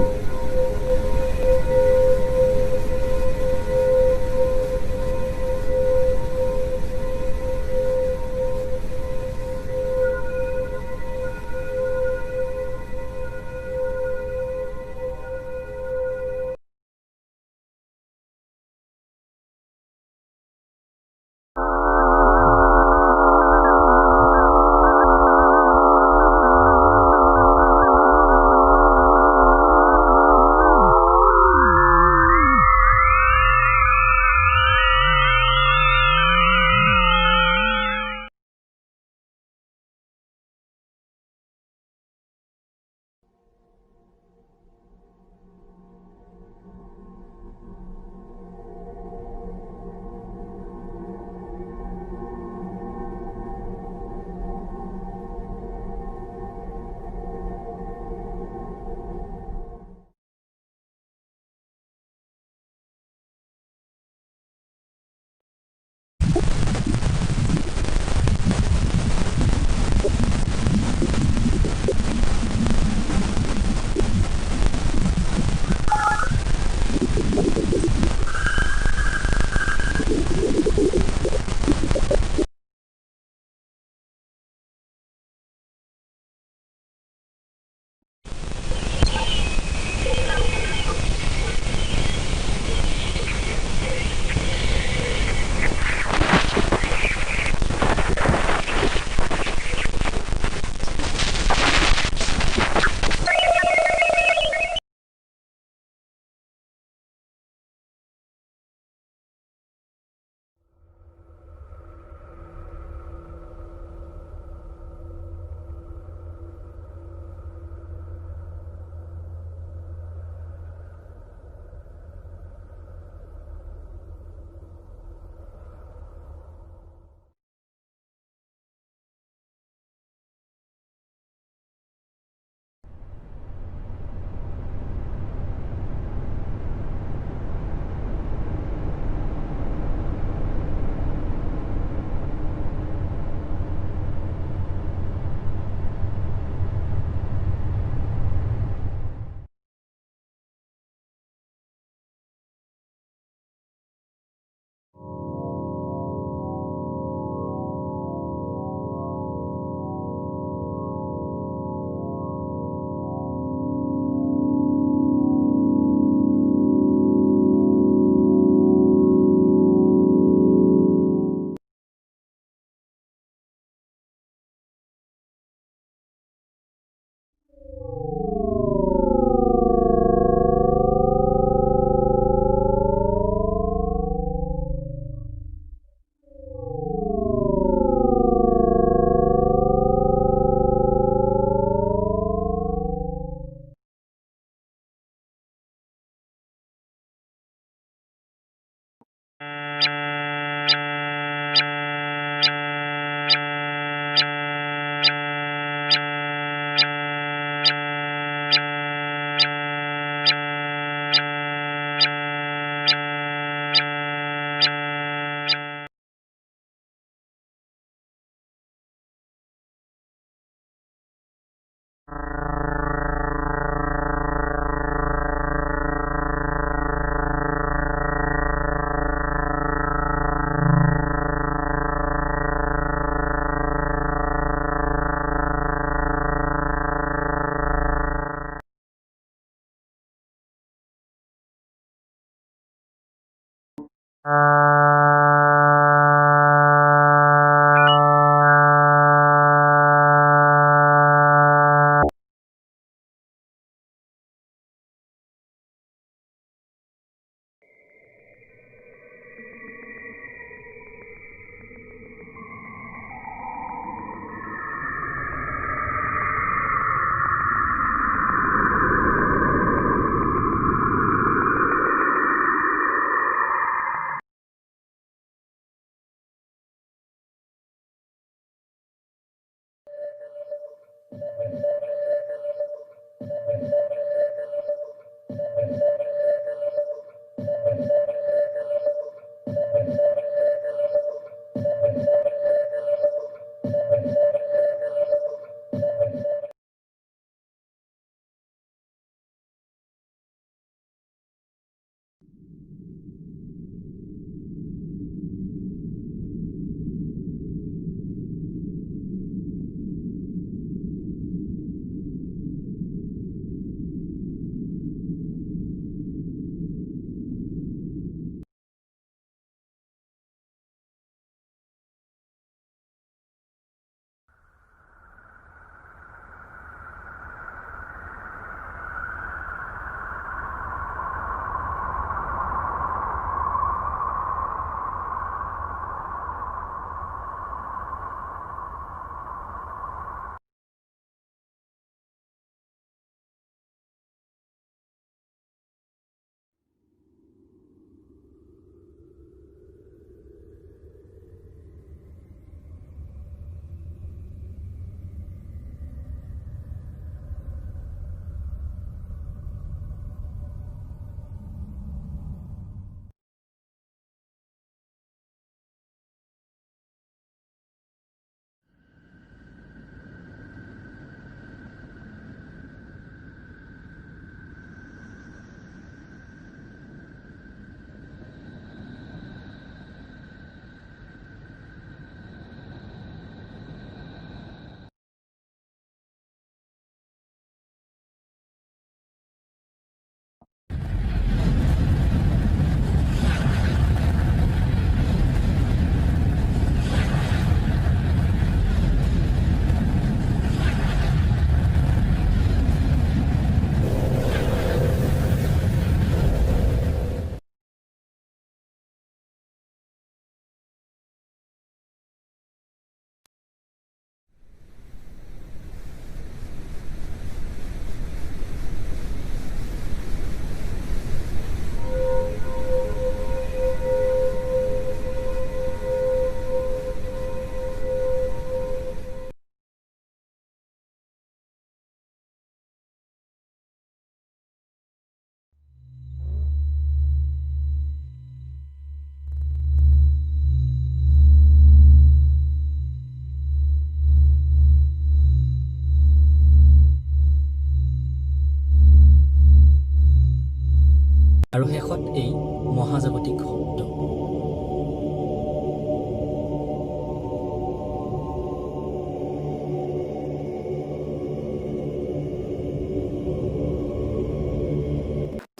আৰু শেষত এই মহাজাগতিক শব্দ।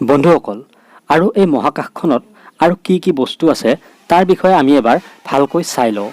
বন্ধুসকল, আৰু এই মহাকাশখনত আৰু কি কি বস্তু আছে তাৰ বিষয়ে আমি এবাৰ ভালকৈ চাই লওঁ।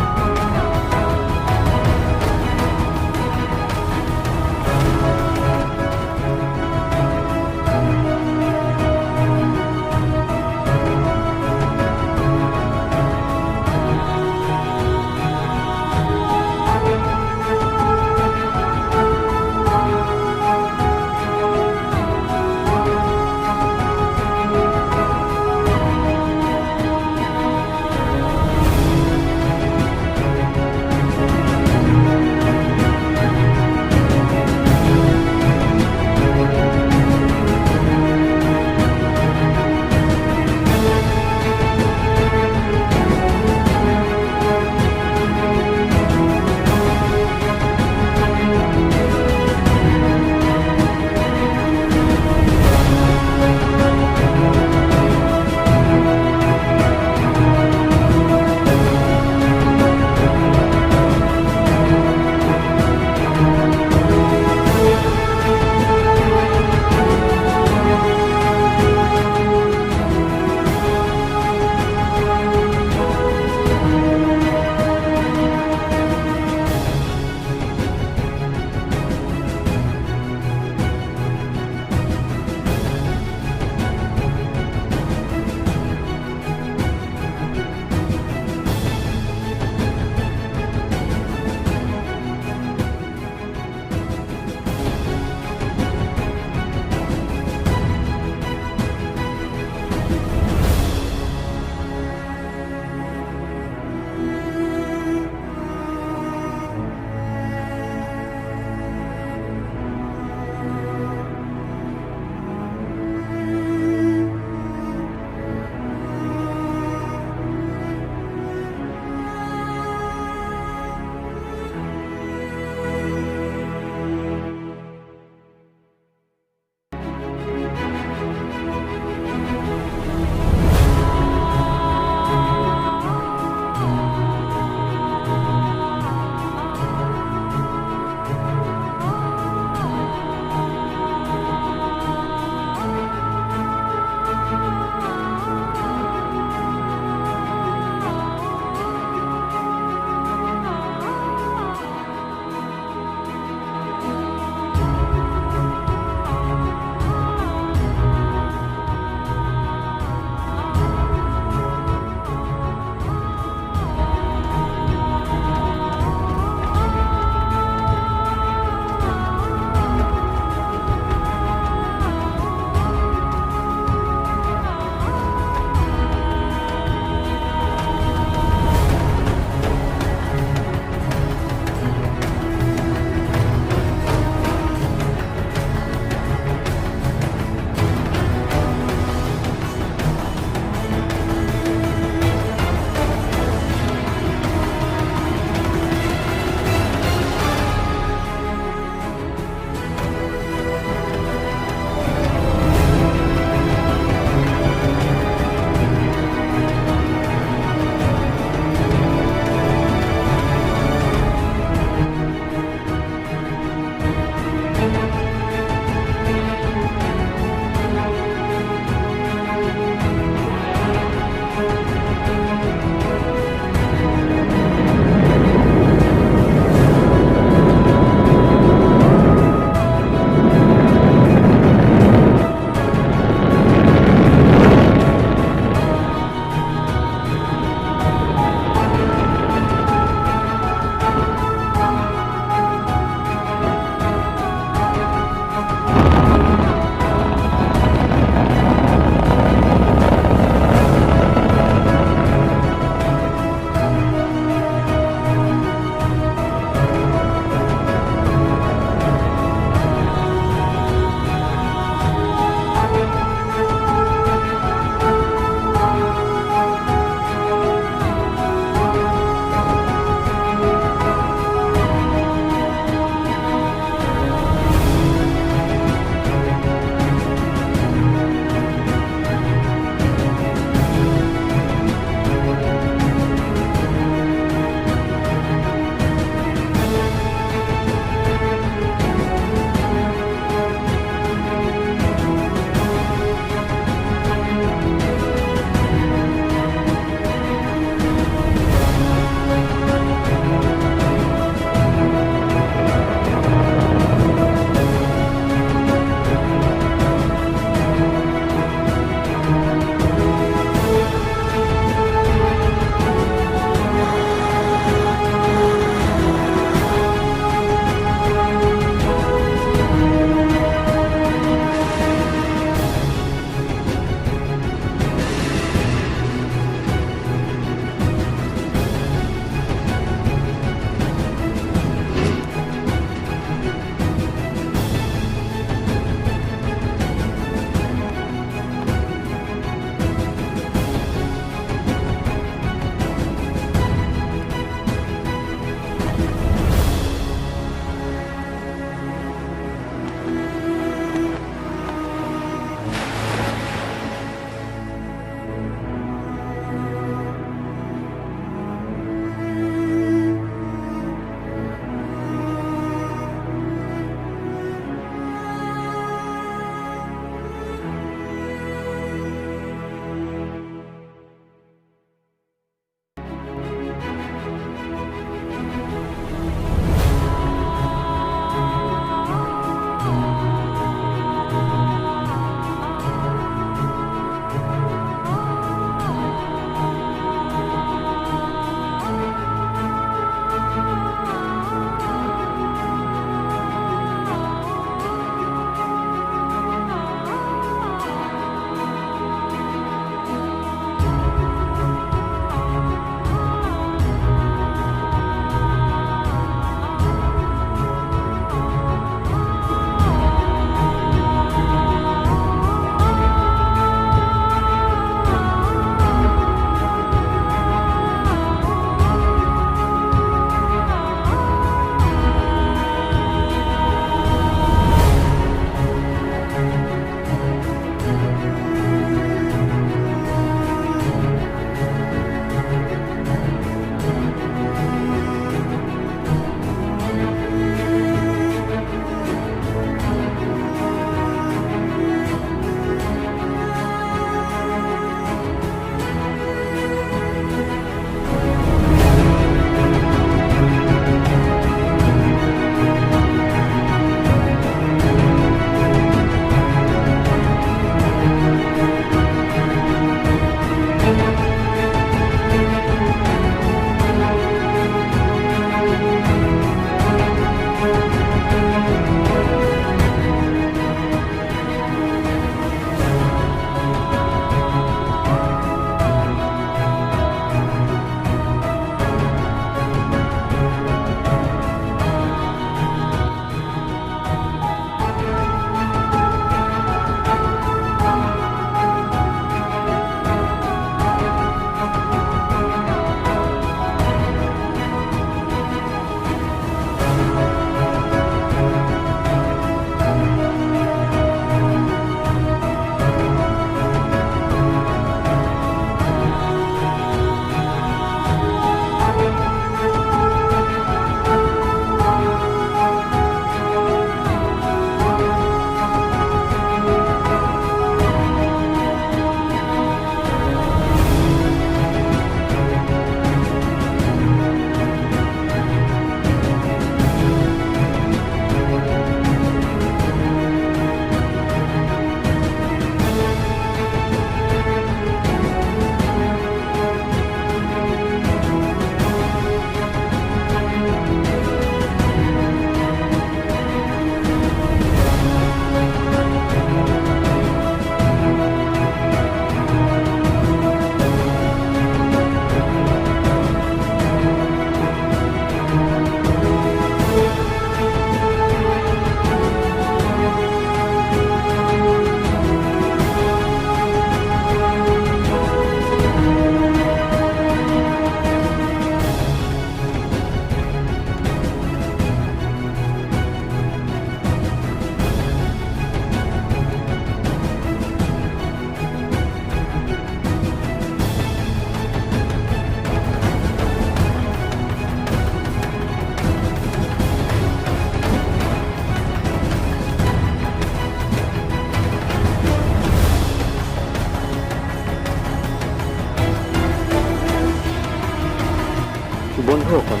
বন্ধুসকল,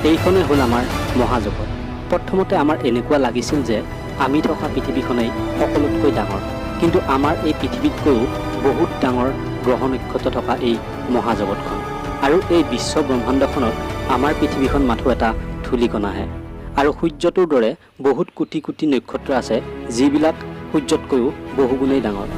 এইখনেই হ'ল আমাৰ মহাজগত। প্ৰথমতে আমাৰ এনেকুৱা লাগিছিল যে আমি থকা পৃথিৱীখনেই সকলোতকৈ ডাঙৰ, কিন্তু আমাৰ এই পৃথিৱীতকৈও বহুত ডাঙৰ গ্ৰহ নক্ষত্ৰ থকা এই মহাজগতখন। আৰু এই বিশ্ব ব্ৰহ্মাণ্ডখনত আমাৰ পৃথিৱীখন মাথো এটা ধূলিকণাহে। আৰু সূৰ্যটোৰ দৰে বহুত কোটি কোটি নক্ষত্ৰ আছে, যিবিলাক সূৰ্যতকৈও বহুগুণেই ডাঙৰ।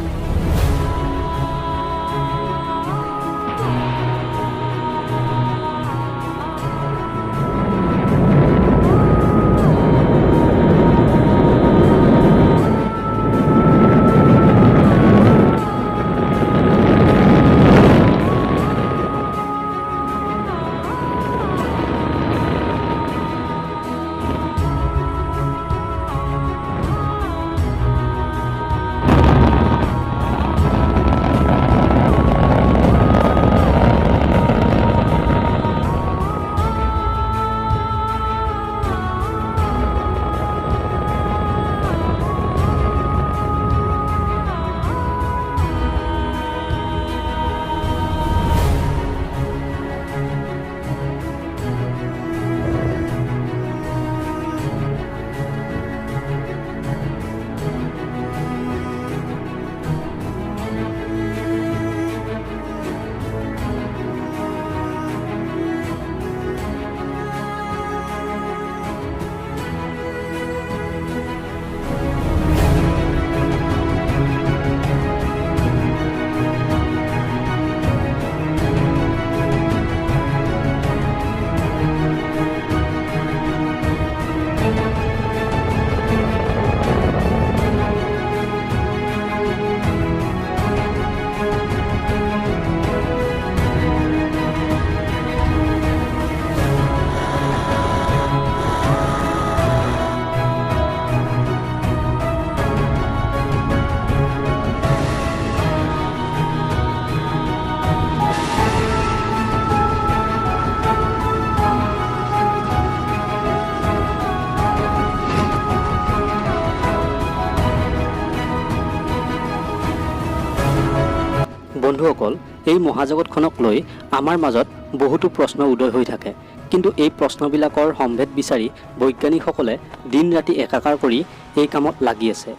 বন্ধুসকল, এই মহাজগতখনক লৈ আমাৰ মাজত বহুতো প্ৰশ্ন উদয় হৈ থাকে, কিন্তু এই প্ৰশ্নবিলাকৰ সম্ভেদ বিচাৰি বৈজ্ঞানিকসকলে দিন ৰাতি একাকাৰ কৰি এই কামত লাগি আছে।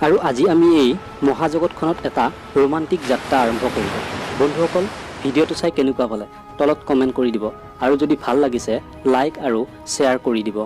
আৰু আজি আমি এই মহাজগতখনত এটা ৰোমান্টিক যাত্ৰা আৰম্ভ কৰিব। বন্ধুসকল, ভিডিঅ'টো চাই কেনেকুৱা পালে তলত কমেণ্ট কৰি দিব, আৰু যদি ভাল লাগিছে লাইক আৰু শ্বেয়াৰ কৰি দিব।